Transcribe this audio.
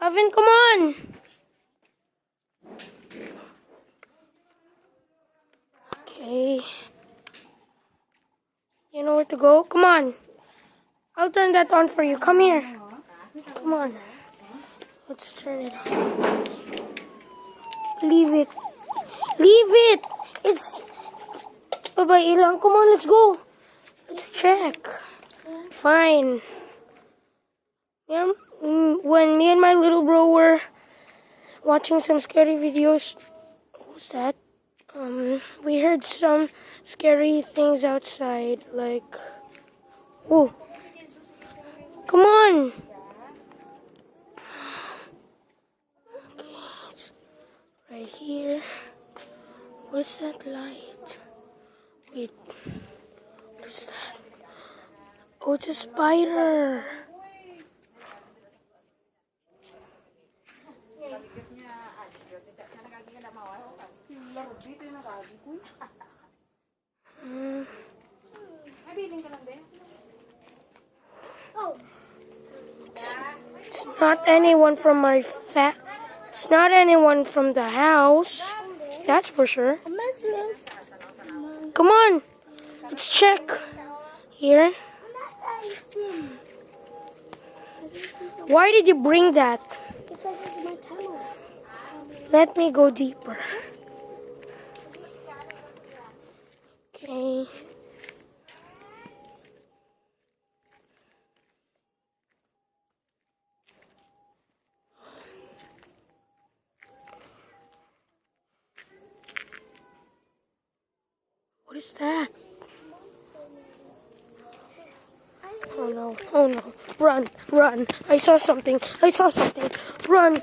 Lavin, come on! Okay. You know where to go? Come on. I'll turn that on for you. Come here. Come on. Let's turn it on. Leave it. Leave it! It's... Bye-bye, ilang. Come on, let's go. Let's check. Fine. Yeah, when me and my little bro were watching some scary videos, what was that? We heard some scary things outside, like, oh, come on! Okay, it's right here. What's that light? Wait, what's that? Oh, it's a spider. It's not anyone from our It's not anyone from the house. That's for sure. Come on, let's check here. Why did you bring that? Because it's my tunnel. Let me go deeper. Okay. What is that? Oh no, oh no. Run, run. I saw something. Run.